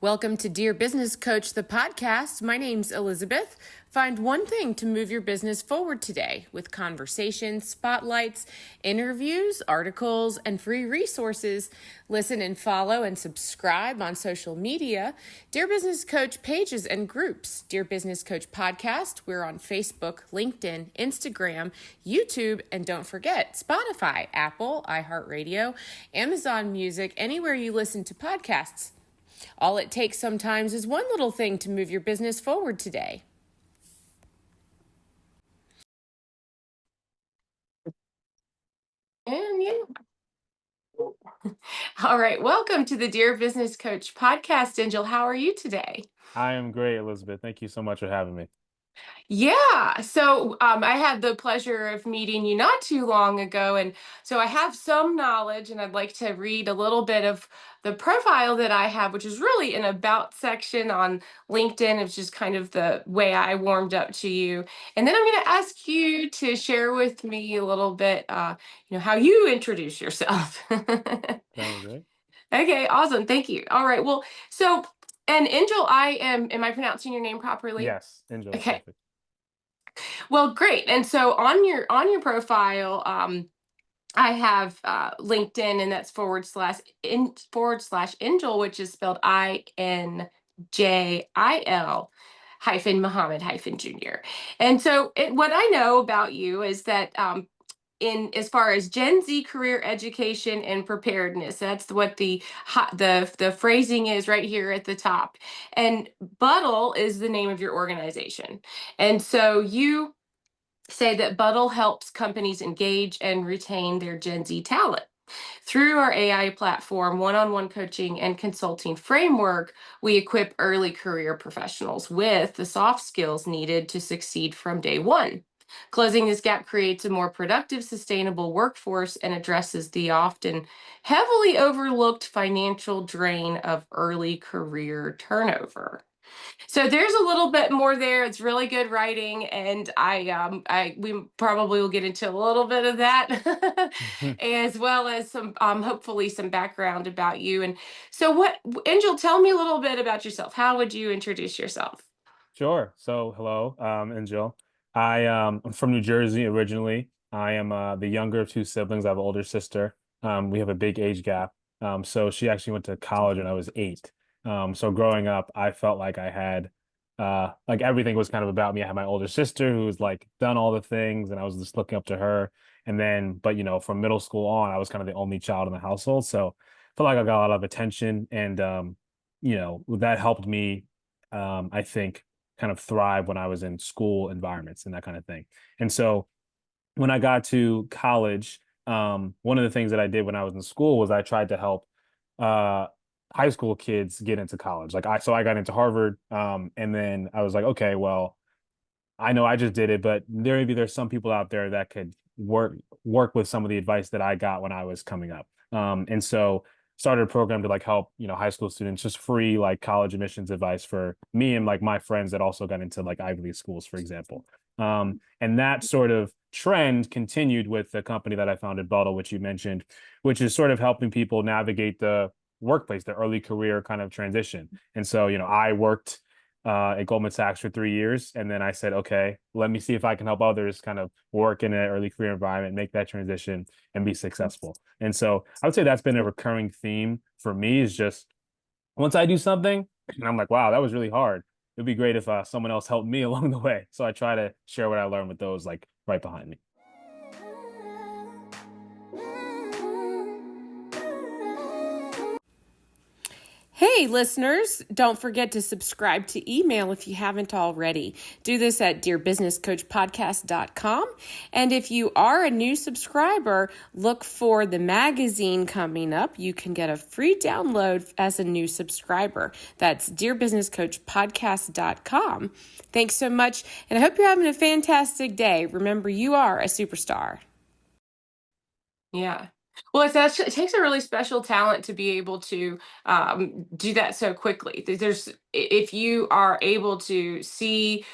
Welcome to Dear Business Coach, the podcast. My name's Elizabeth. Find one thing to move your business forward today with conversations, spotlights, interviews, articles, and free resources. Listen and follow and subscribe on social media. Dear Business Coach pages and groups. Dear Business Coach podcast. We're on Facebook, LinkedIn, Instagram, YouTube, and don't forget Spotify, Apple, iHeartRadio, Amazon Music, anywhere you listen to podcasts. All it takes sometimes is one little thing to move your business forward today. And yeah. All right. Welcome to the Dear Business Coach podcast, Angel. How are you today? I am great, Elizabeth. Thank you so much for having me. Yeah. So I had the pleasure of meeting you not too long ago. And so I have some knowledge, and I'd like to read a little bit of the profile that I have, which is really an about section on LinkedIn. It's just kind of the way I warmed up to you. And then I'm going to ask you to share with me a little bit, how you introduce yourself. Sounds great. Okay, awesome. Thank you. All right. Well, so, and Angel, am I pronouncing your name properly? Yes, enjoy. Okay. Perfect. Well, great. And so on your profile, I have LinkedIn, and that's /in Angel, which is spelled INJIL hyphen Muhammad hyphen Junior. And so what I know about you is that in as far as Gen Z career education and preparedness, that's what the phrasing is right here at the top. And Buttle is the name of your organization. And so you say that Buttle helps companies engage and retain their Gen Z talent. Through our AI platform, one on one coaching, and consulting framework, we equip early career professionals with the soft skills needed to succeed from day one. Closing this gap creates a more productive, sustainable workforce and addresses the often heavily overlooked financial drain of early career turnover. So there's a little bit more there. It's really good writing, and I we probably will get into a little bit of that, as well as some hopefully some background about you. And so, Angel, tell me a little bit about yourself. How would you introduce yourself? Sure. So, hello, and Jill. I'm from New Jersey originally. I am the younger of two siblings. I have an older sister. We have a big age gap. So she actually went to college when I was 8. So growing up, I felt like I had like everything was kind of about me. I had my older sister who was like done all the things, and I was just looking up to her. And then, but from middle school on, I was kind of the only child in the household. So I felt like I got a lot of attention, and that helped me, I think, kind of thrive when I was in school environments and that kind of thing. And so when I got to college, one of the things that I did when I was in school was I tried to help uh, high school kids get into college. So I got into Harvard, and then I was like, okay, well, I know I just did it, but maybe there's some people out there that could work with some of the advice that I got when I was coming up. And so started a program to like help, high school students, just free like college admissions advice for me and like my friends that also got into like Ivy League schools, for example. And that sort of trend continued with the company that I founded, Bottle, which you mentioned, which is sort of helping people navigate the workplace, the early career kind of transition. And so, I worked at Goldman Sachs for 3 years. And then I said, okay, let me see if I can help others kind of work in an early career environment, make that transition and be successful. And so I would say that's been a recurring theme for me is just once I do something and I'm like, wow, that was really hard. It'd be great if someone else helped me along the way. So I try to share what I learned with those like right behind me. Hey, listeners, don't forget to subscribe to email if you haven't already. Do this at dearbusinesscoachpodcast.com. And if you are a new subscriber, look for the magazine coming up. You can get a free download as a new subscriber. That's dearbusinesscoachpodcast.com. Thanks so much, and I hope you're having a fantastic day. Remember, you are a superstar. Yeah. Well, it takes a really special talent to be able to do that so quickly. If you are able to see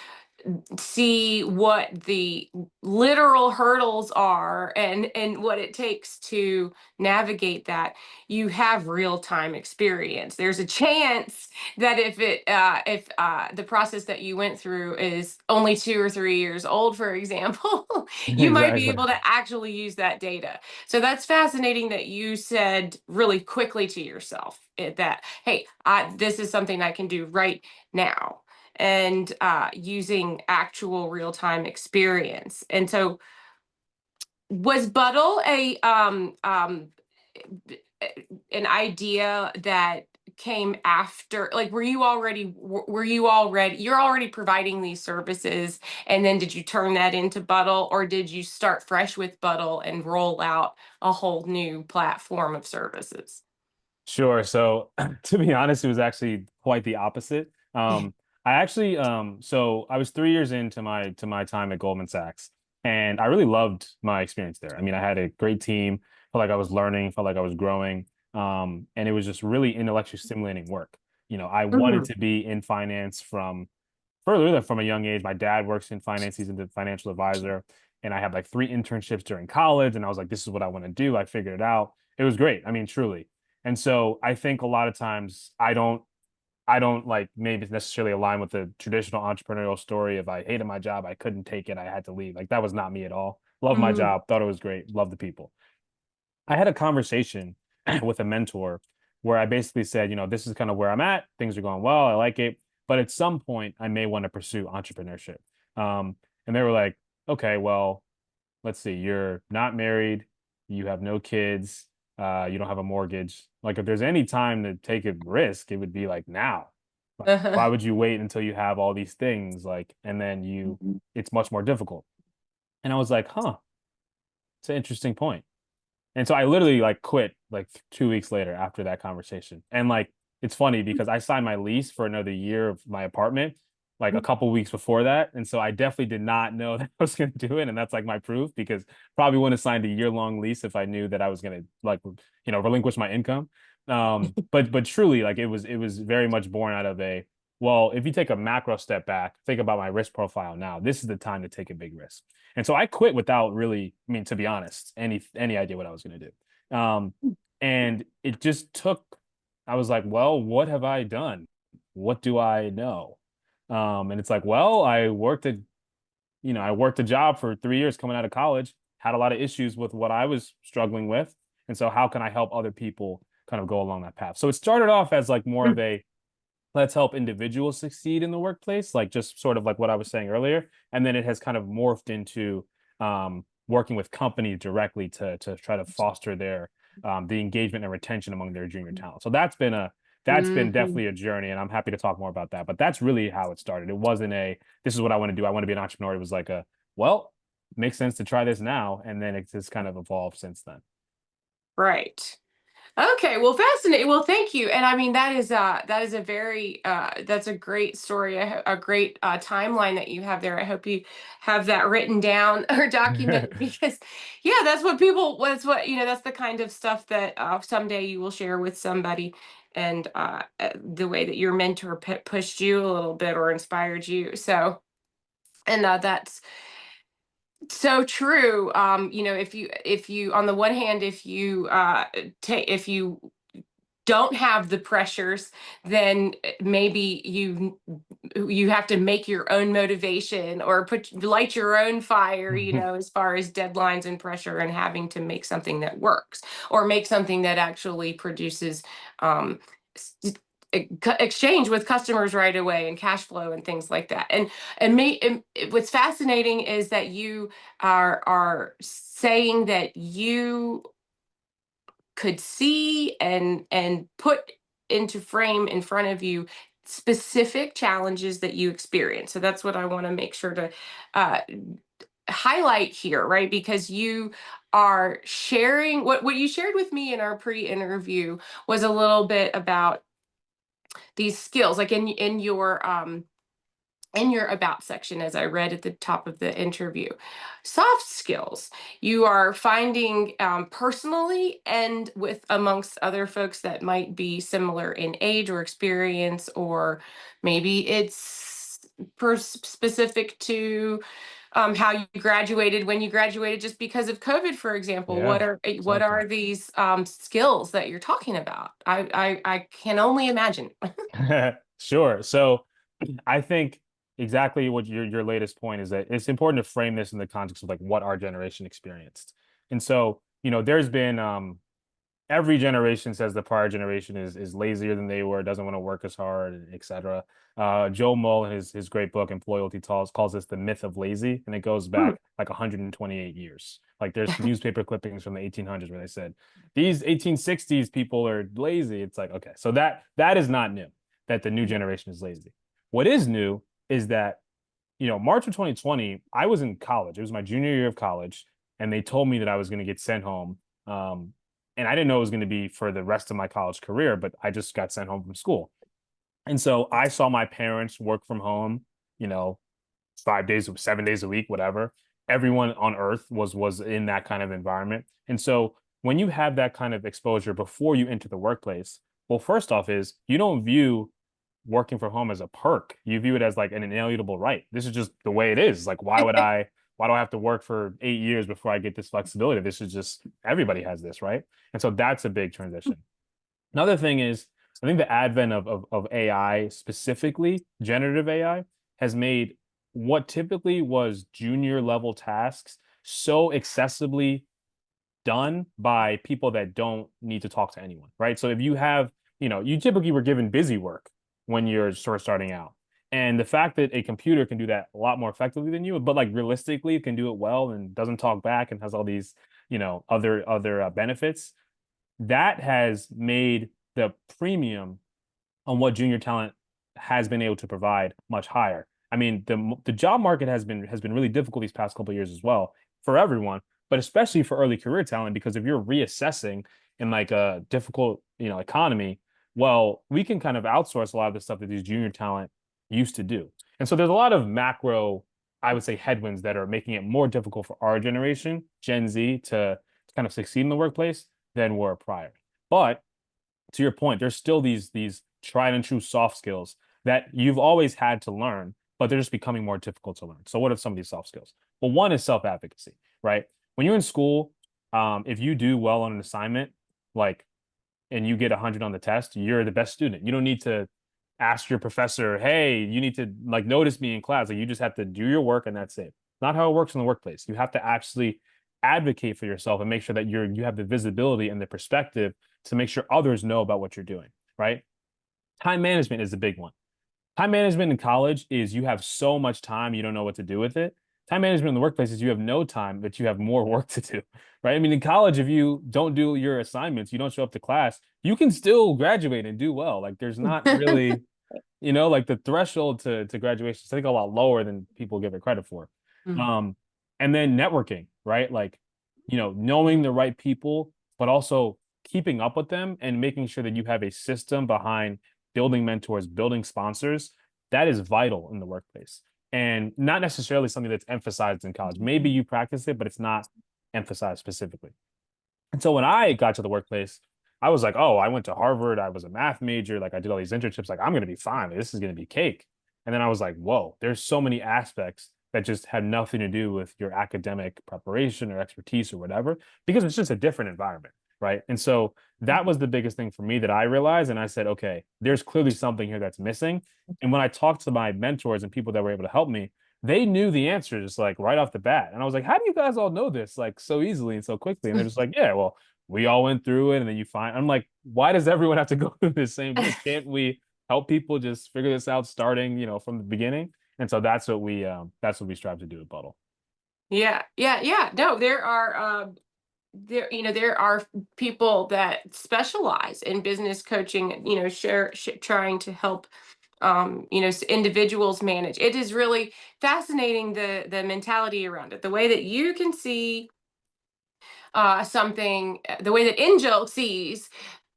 see what the literal hurdles are and what it takes to navigate that, you have real time experience. There's a chance that if the process that you went through is only 2 or 3 years old, for example, you might be Exactly. able to actually use that data. So that's fascinating that you said really quickly to yourself that, hey, this is something I can do right now, and using actual real time experience. And so, was Buttle an idea that came after? Like, were you already you're already providing these services, and then did you turn that into Buttle, or did you start fresh with Buttle and roll out a whole new platform of services? Sure. So to be honest, it was actually quite the opposite. I actually so I was 3 years into my time at Goldman Sachs, and I really loved my experience there. I mean, I had a great team, felt like I was learning, felt like I was growing. And it was just really intellectually stimulating work. I wanted Mhm. to be in finance further from a young age. My dad works in finance, he's a financial advisor, and I had like 3 internships during college, and I was like, this is what I want to do. I figured it out. It was great. I mean, truly. And so I think a lot of times I don't like maybe necessarily align with the traditional entrepreneurial story of I hated my job, I couldn't take it, I had to leave. Like that was not me at all. Loved my Mhm. job, thought it was great, loved the people. I had a conversation with a mentor where I basically said, this is kind of where I'm at. Things are going well. I like it. But at some point, I may want to pursue entrepreneurship. And they were like, okay, well, let's see, you're not married, you have no kids, you don't have a mortgage. Like, if there's any time to take a risk, it would be like now. Like, Uh-huh. why would you wait until you have all these things? Like, and then it's much more difficult. And I was like, huh, it's an interesting point. And so I literally like quit like 2 weeks later after that conversation. And like it's funny because I signed my lease for another year of my apartment like a couple weeks before that. And so I definitely did not know that I was going to do it. And that's like my proof because probably wouldn't have signed a year-long lease if I knew that I was going to like relinquish my income. But truly like it was very much born out of a well, if you take a macro step back, think about my risk profile now. This is the time to take a big risk. And so I quit without really, I mean, to be honest, any idea what I was going to do. And it just took, I was like, well, what have I done? What do I know? And it's like, well, I worked a job for 3 years coming out of college, had a lot of issues with what I was struggling with. And so how can I help other people kind of go along that path? So it started off as like more of a let's help individuals succeed in the workplace, like just sort of like what I was saying earlier. And then it has kind of morphed into working with companies directly to try to foster their the engagement and retention among their junior talent. So that's been Mhm. definitely a journey, and I'm happy to talk more about that. But that's really how it started. It wasn't a this is what I want to do. I want to be an entrepreneur. It was like a well, makes sense to try this now, and then it's just kind of evolved since then. Right. Okay, well, fascinating. Well, thank you. And I mean, that is a very that's a great story, a great timeline that you have there. I hope you have that written down or documented because, yeah, that's what people. That's what That's the kind of stuff that someday you will share with somebody, and the way that your mentor pushed you a little bit or inspired you. So, and that's so true. If you on the one hand, if you take if you don't have the pressures, then maybe you have to make your own motivation or light your own fire, as far as deadlines and pressure and having to make something that works or make something that actually produces um, s- exchange with customers right away and cash flow and things like that. What's fascinating is that you are saying that you could see and put into frame in front of you specific challenges that you experience. So that's what I want to make sure to uh, highlight here, right? Because you are sharing what you shared with me in our pre-interview was a little bit about these skills, like in your about section, as I read at the top of the interview. Soft skills you are finding personally and with amongst other folks that might be similar in age or experience, or maybe it's specific to how you graduated when you graduated just because of COVID, for example? Yeah, What exactly. are these skills that you're talking about? I can only imagine. Sure. So I think exactly what your latest point is, that it's important to frame this in the context of like what our generation experienced. And so, there's been every generation says the prior generation is lazier than they were, doesn't want to work as hard, et cetera. Joe Mull, in his great book Employability calls this the myth of lazy, and it goes Hmm. back like 128 years. Like there's newspaper clippings from the 1800s where they said these 1860s people are lazy. It's like, okay, so that is not new, that the new generation is lazy. What is new is that, March of 2020, I was in college. It was my junior year of college, and they told me that I was going to get sent home. And I didn't know it was going to be for the rest of my college career, but I just got sent home from school. And so I saw my parents work from home, you know, 5 days, 7 days a week, whatever. Everyone on earth was in that kind of environment. And so when you have that kind of exposure before you enter the workplace, well, first off is you don't view working from home as a perk. You view it as like an inalienable right. This is just the way it is. Like, why do I have to work for 8 years before I get this flexibility? This is just, everybody has this, right? And so that's a big transition. Another thing is, I think the advent of AI, specifically generative AI, has made what typically was junior level tasks so accessibly done by people that don't need to talk to anyone, right? So if you have, you typically were given busy work when you're sort of starting out. And the fact that a computer can do that a lot more effectively than you, but like realistically can do it well and doesn't talk back and has all these, other benefits, that has made the premium on what junior talent has been able to provide much higher. I mean, the job market has been really difficult these past couple of years as well for everyone, but especially for early career talent, because if you're reassessing in like a difficult, economy, well, we can kind of outsource a lot of the stuff that these junior talent used to do. And so there's a lot of macro, I would say, headwinds that are making it more difficult for our generation, Gen Z, to kind of succeed in the workplace than were prior. But to your point, there's still these tried and true soft skills that you've always had to learn, but they're just becoming more difficult to learn. So what are some of these soft skills? Well, one is self-advocacy, right? When you're in school, if you do well on an assignment, like, and you get 100 on the test, you're the best student. You don't need to ask your professor, hey, you need to like notice me in class. Like you just have to do your work and that's it. Not how it works in the workplace. You have to actually advocate for yourself and make sure that you have the visibility and the perspective to make sure others know about what you're doing, right? Time management is the big one. Time management in college is you have so much time, you don't know what to do with it. Time management in the workplace is you have no time, but you have more work to do, right? I mean, in college, if you don't do your assignments, you don't show up to class, you can still graduate and do well. Like there's not really, like the threshold to graduation is, I think, a lot lower than people give it credit for. Mm. Um, and then networking, right? Like, knowing the right people, but also keeping up with them and making sure that you have a system behind building mentors, building sponsors. That is vital in the workplace and not necessarily something that's emphasized in college. Maybe you practice it, but it's not emphasized specifically. And so when I got to the workplace, I was like, oh, I went to Harvard. I was a math major. Like I did all these internships. Like I'm going to be fine. This is going to be cake. And then I was like, whoa, there's so many aspects that just had nothing to do with your academic preparation or expertise or whatever, because it's just a different environment. Right. And so that was the biggest thing for me that I realized. And I said, okay, there's clearly something here that's missing. And when I talked to my mentors and people that were able to help me, they knew the answers like right off the bat. And I was like, how do you guys all know this like so easily and so quickly? And they're just like, yeah, well, we all went through it and then you find, I'm like, why does everyone have to go through the same thing? Can't we help people just figure this out starting, from the beginning? And so that's what we strive to do at Buttle. Yeah, yeah, yeah. No, there are people that specialize in business coaching, trying to help individuals manage. It is really fascinating, the mentality around it, the way that you can see something, the way that Injil sees,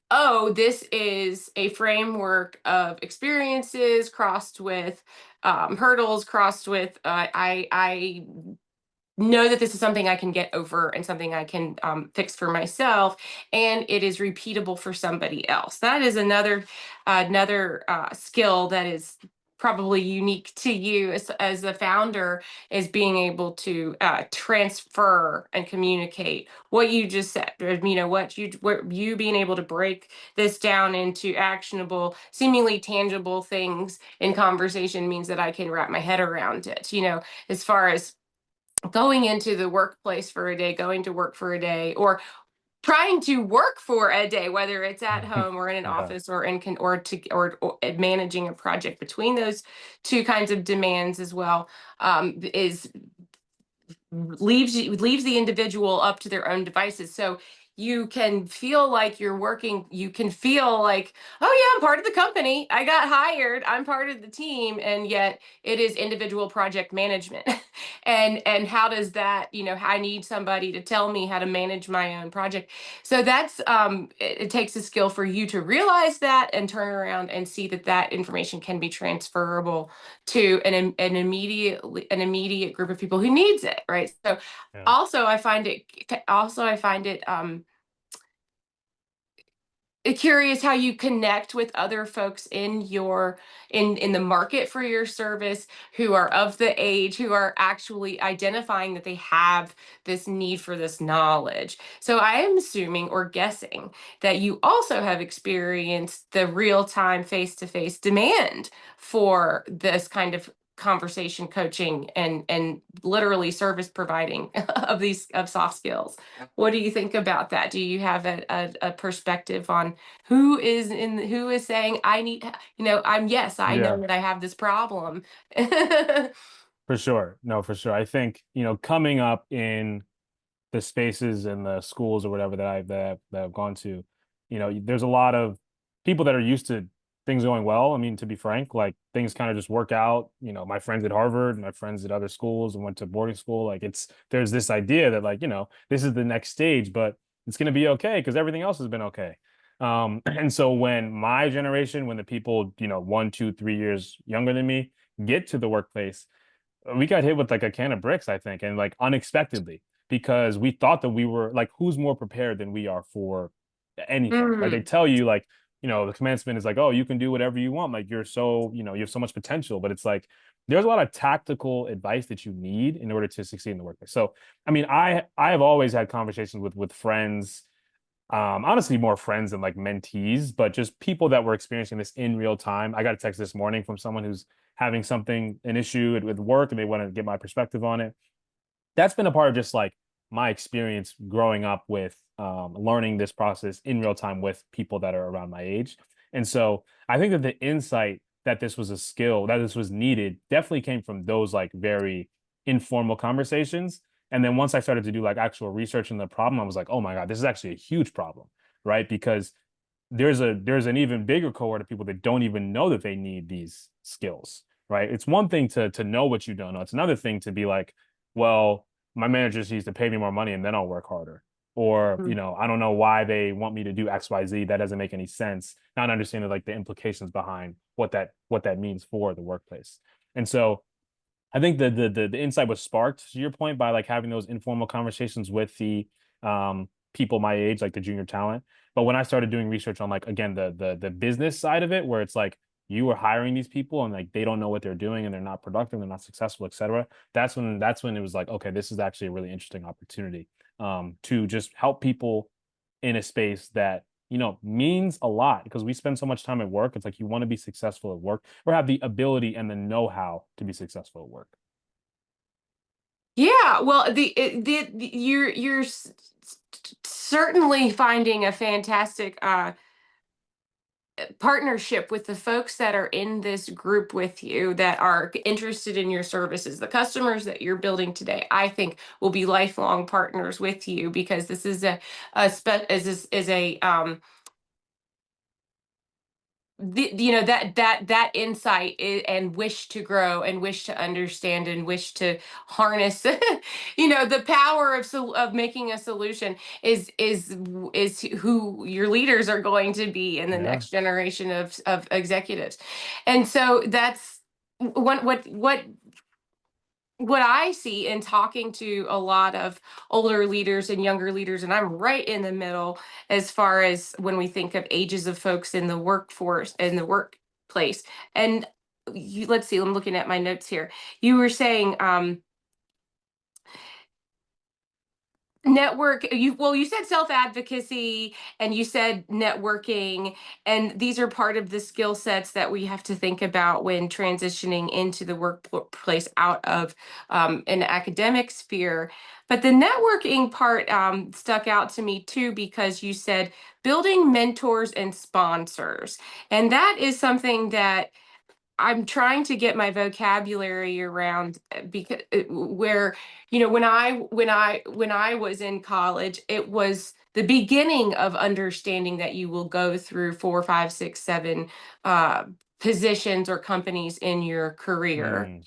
oh, this is a framework of experiences crossed with hurdles, crossed with I know that this is something I can get over and something I can fix for myself, and it is repeatable for somebody else. That is another skill that is probably unique to you as the founder is being able to transfer and communicate what you just said. What you being able to break this down into actionable, seemingly tangible things in conversation means that I can wrap my head around it. As far as going into the workplace for a day, going to work for a day, or trying to work for a day, whether it's at home or in an Yeah, office or or managing a project between those two kinds of demands as well, is leaves the individual up to their own devices. So you can feel like you're working, you can feel like, oh yeah, I'm part of the company, I got hired, I'm part of the team, and yet it is individual project management. And how does that, I need somebody to tell me how to manage my own project. So that's it takes a skill for you to realize that and turn around and see that that information can be transferable to an immediate group of people who needs it, right? So yeah, also I find it curious how you connect with other folks in the market for your service, who are of the age, who are actually identifying that they have this need for this knowledge. So I am assuming or guessing that you also have experienced the real-time face-to-face demand for this kind of conversation coaching and literally service providing of soft skills. What do you think about that? Do you have a perspective on who is saying, I need, I'm, yes, I know yeah. that I have this problem. For sure. No, for sure. I think, coming up in the spaces and the schools or whatever that I've gone to, there's a lot of people that are used to things going well. I mean, to be frank, like things kind of just work out. My friends at Harvard, my friends at other schools and went to boarding school. Like there's this idea that like, this is the next stage, but it's going to be okay because everything else has been okay. And so when my generation, when the people, 1, 2, 3 years younger than me get to the workplace, we got hit with like a can of bricks, I think, and like unexpectedly, because we thought that we were like, who's more prepared than we are for anything? Like they Mm, tell you, like, the commencement is like, oh, you can do whatever you want. Like you're so, you have so much potential, but it's like there's a lot of tactical advice that you need in order to succeed in the workplace. So, I mean, I have always had conversations with friends, honestly more friends than like mentees, but just people that were experiencing this in real time. I got a text this morning from someone who's having an issue with work, and they want to get my perspective on it. That's been a part of just like my experience growing up with learning this process in real time with people that are around my age. And so I think that the insight that this was a skill, that this was needed, definitely came from those like very informal conversations. And then once I started to do like actual research in the problem, I was like, oh my God, this is actually a huge problem, right? Because there's an even bigger cohort of people that don't even know that they need these skills, right? It's one thing to know what you don't know. It's another thing to be like, well, my manager just needs to pay me more money and then I'll work harder. Or, mm. I don't know why they want me to do XYZ. That doesn't make any sense. Not understanding like the implications behind what that means for the workplace. And so I think the insight was sparked to your point by like having those informal conversations with the people my age, like the junior talent. But when I started doing research on like again the business side of it, where it's like you are hiring these people and like they don't know what they're doing and they're not productive, they're not successful, etc. That's when it was like, okay, this is actually a really interesting opportunity to just help people in a space that means a lot because we spend so much time at work. It's like you want to be successful at work or have the ability and the know-how to be successful at work. Yeah, well, certainly finding a fantastic partnership with the folks that are in this group with you that are interested in your services. The customers that you're building today, I think, will be lifelong partners with you, because this is a that insight and wish to grow and wish to understand and wish to harness the power of making a solution is who your leaders are going to be in the Yeah. next generation of executives. And so that's what I see in talking to a lot of older leaders and younger leaders, and I'm right in the middle as far as when we think of ages of folks in the workforce, in the workplace. And let's see, I'm looking at my notes here. You were saying network, you said self-advocacy and you said networking, and these are part of the skill sets that we have to think about when transitioning into the workplace out of an academic sphere. But the networking part stuck out to me too, because you said building mentors and sponsors. And that is something that I'm trying to get my vocabulary around, because where, when I was in college, it was the beginning of understanding that you will go through four, five, six, seven uh, positions or companies in your career. Mm,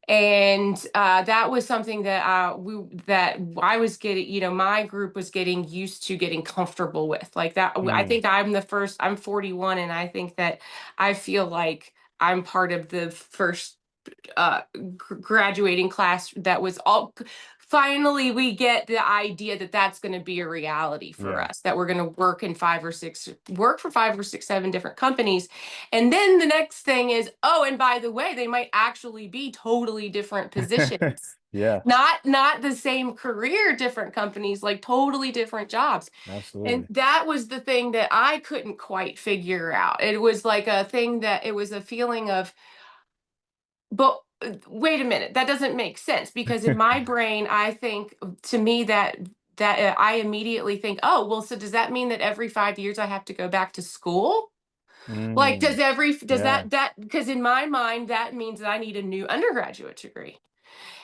And that was something that I was getting, my group was getting used to, getting comfortable with. Like that, I mm, think I'm the first. I'm 41, and I think that I feel like I'm part of the first graduating class that was all. Finally, we get the idea that that's going to be a reality for yeah. us, that we're going to work for 5 or 6 7 different companies. And then the next thing is, oh, and by the way, they might actually be totally different positions. Yeah, Not the same career, different companies, like totally different jobs. And absolutely. that was the thing that I couldn't quite figure out. It was like a thing that it was a feeling of, but wait a minute, that doesn't make sense, because in my brain, I think, to me, that I immediately think, oh, well, so does that mean that every 5 years I have to go back to school? Like, Mm, does yeah. that, because in my mind, that means that I need a new undergraduate degree.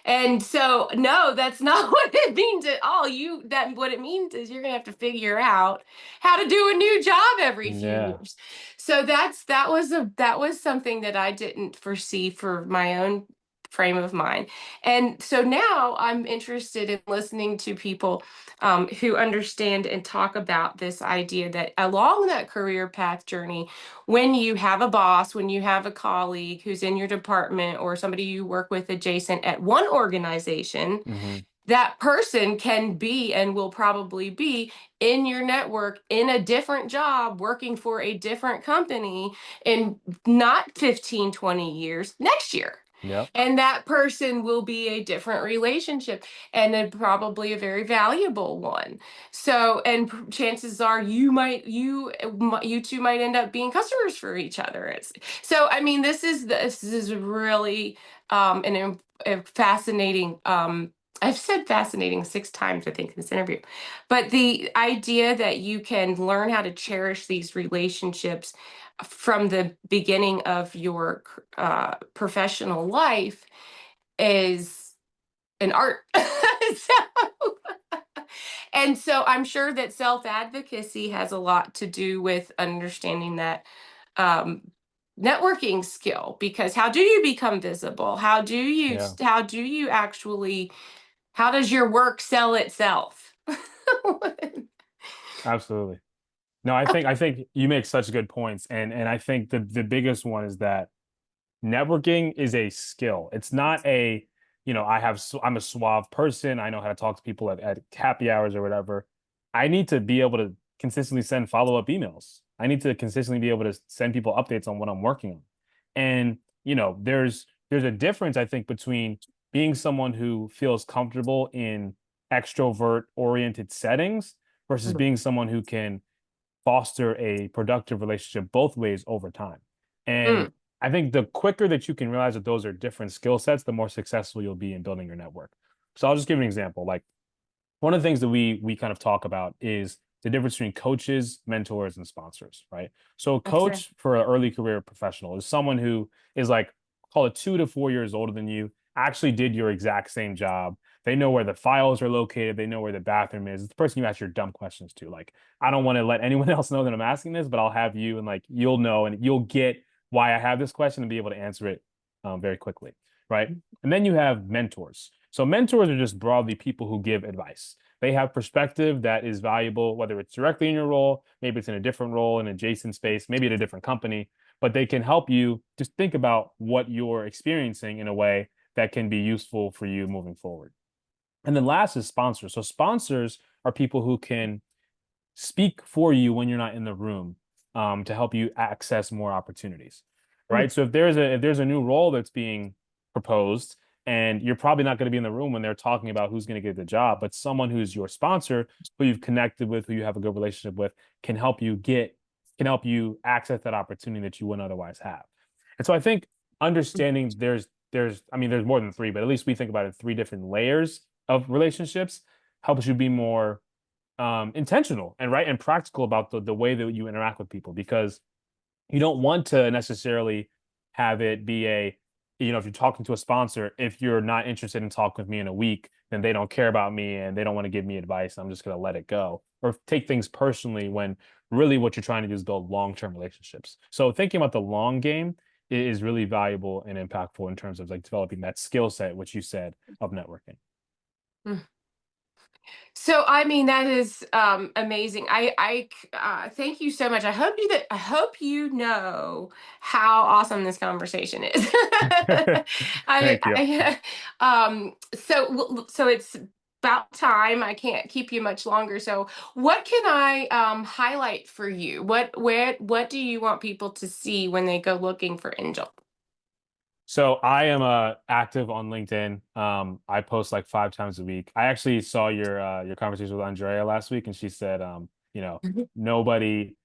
And so, no, that's not what it means at all. What it means is you're gonna have to figure out how to do a new job every few Yeah. years. So that was something that I didn't foresee for my own frame of mind. And so now I'm interested in listening to people who understand and talk about this idea that along that career path journey, when you have a boss, when you have a colleague who's in your department or somebody you work with adjacent at one organization, Hmm. that person can be and will probably be in your network in a different job working for a different company in not 15, 20 years next year. Yep. And that person will be a different relationship, and then probably a very valuable one. So, and chances are you two might end up being customers for each other. So, I mean, this is really a fascinating. I've said fascinating 6 times, I think, in this interview. But the idea that you can learn how to cherish these relationships from the beginning of your professional life is an art. So, and so I'm sure that self advocacy has a lot to do with understanding that um, networking skill. Because how do you become visible? Yeah. How do you actually, how does your work sell itself? Absolutely. No, I think you make such good points, and I think the biggest one is that networking is a skill. It's not a, I'm a suave person. I know how to talk to people at happy hours or whatever. I need to be able to consistently send follow-up emails. I need to consistently be able to send people updates on what I'm working on. And, there's a difference, I think, between being someone who feels comfortable in extrovert oriented settings versus Mm, being someone who can foster a productive relationship both ways over time. And mm, I think the quicker that you can realize that those are different skill sets, the more successful you'll be in building your network. So I'll just give an example. Like one of the things that we kind of talk about is the difference between coaches, mentors, and sponsors, right? So a okay. coach for an early career professional is someone who is like, call it 2 to 4 years older than you, actually did your exact same job. They know where the files are located. They know where the bathroom is. It's the person you ask your dumb questions to. Like, I don't want to let anyone else know that I'm asking this, but I'll have you, and like you'll know and you'll get why I have this question and be able to answer it very quickly, right? And then you have mentors. So mentors are just broadly people who give advice. They have perspective that is valuable, whether it's directly in your role, maybe it's in a different role, in adjacent space, maybe at a different company, but they can help you just think about what you're experiencing in a way that can be useful for you moving forward. And then last is sponsors. So sponsors are people who can speak for you when you're not in the room, to help you access more opportunities, right? So if there's a new role that's being proposed, and you're probably not going to be in the room when they're talking about who's going to get the job, but someone who's your sponsor, who you've connected with, who you have a good relationship with, can help you get can help you access that opportunity that you wouldn't otherwise have. And so I think understanding there's more than three, but at least we think about it three different layers of relationships helps you be more intentional and right and practical about the way that you interact with people, because you don't want to necessarily have it be if you're talking to a sponsor, if you're not interested in talking with me in a week, then they don't care about me and they don't want to give me advice. I'm just going to let it go or take things personally, when really what you're trying to do is build long-term relationships. So thinking about the long game is really valuable and impactful in terms of like developing that skill set, which you said, of networking. So I mean that is amazing. Thank you so much. I hope you know how awesome this conversation is. Thank you. So it's about time. I can't keep you much longer. So what can I highlight for you? What do you want people to see when they go looking for Angel? So I am active on LinkedIn. I post like 5 times a week. I actually saw your conversation with Andrea last week, and she said, Mhm. nobody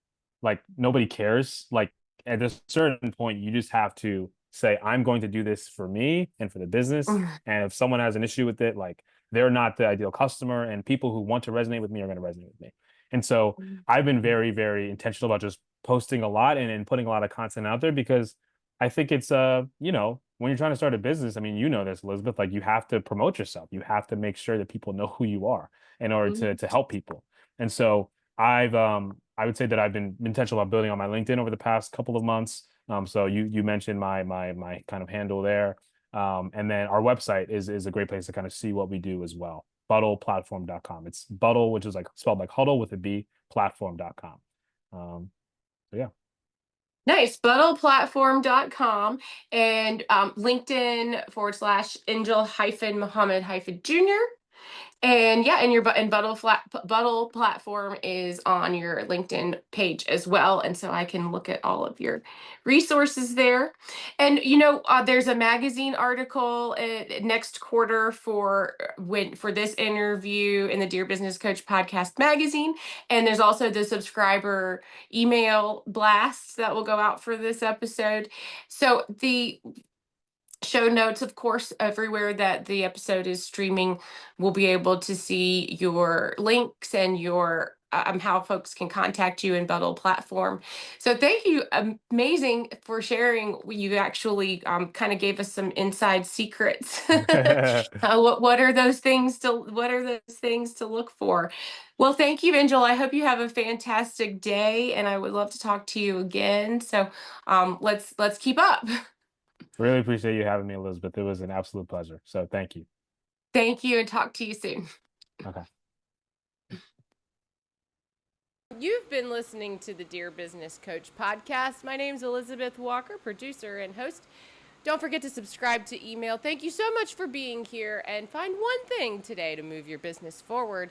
nobody cares. Like at a certain point, you just have to say, I'm going to do this for me and for the business. And if someone has an issue with it, like they're not the ideal customer, and people who want to resonate with me are going to resonate with me. And so I've been very, very intentional about just posting a lot and putting a lot of content out there, because I think it's when you're trying to start a business, I mean, you know this, Elizabeth, like you have to promote yourself. You have to make sure that people know who you are in order to help people. And so I would say that I've been intentional about building on my LinkedIn over the past couple of months. So you mentioned my kind of handle there. And then our website is a great place to kind of see what we do as well. Buddleplatform.com. It's Buddle, which is like spelled like huddle with a B, platform.com. So yeah. Nice. Buddleplatform.com and LinkedIn /Angel Muhammad Jr. And yeah, and Buttle platform is on your LinkedIn page as well, and so I can look at all of your resources there. And there's a magazine article next quarter for this interview in the Dear Business Coach podcast magazine, and there's also the subscriber email blasts that will go out for this episode. So the show notes, of course, everywhere that the episode is streaming, will be able to see your links and your how folks can contact you in Buttle platform. So thank you, amazing, for sharing. You actually kind of gave us some inside secrets. What are those things to look for? Well, thank you, Angel. I hope you have a fantastic day, and I would love to talk to you again. So let's keep up. Really appreciate you having me, Elizabeth. It was an absolute pleasure. So thank you. Thank you, and talk to you soon. Okay. You've been listening to the Dear Business Coach podcast. My name's Elizabeth Walker, producer and host. Don't forget to subscribe to email. Thank you so much for being here, and find one thing today to move your business forward.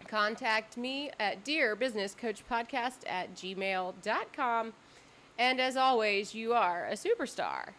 Contact me at dearbusinesscoachpodcast@gmail.com. And as always, you are a superstar.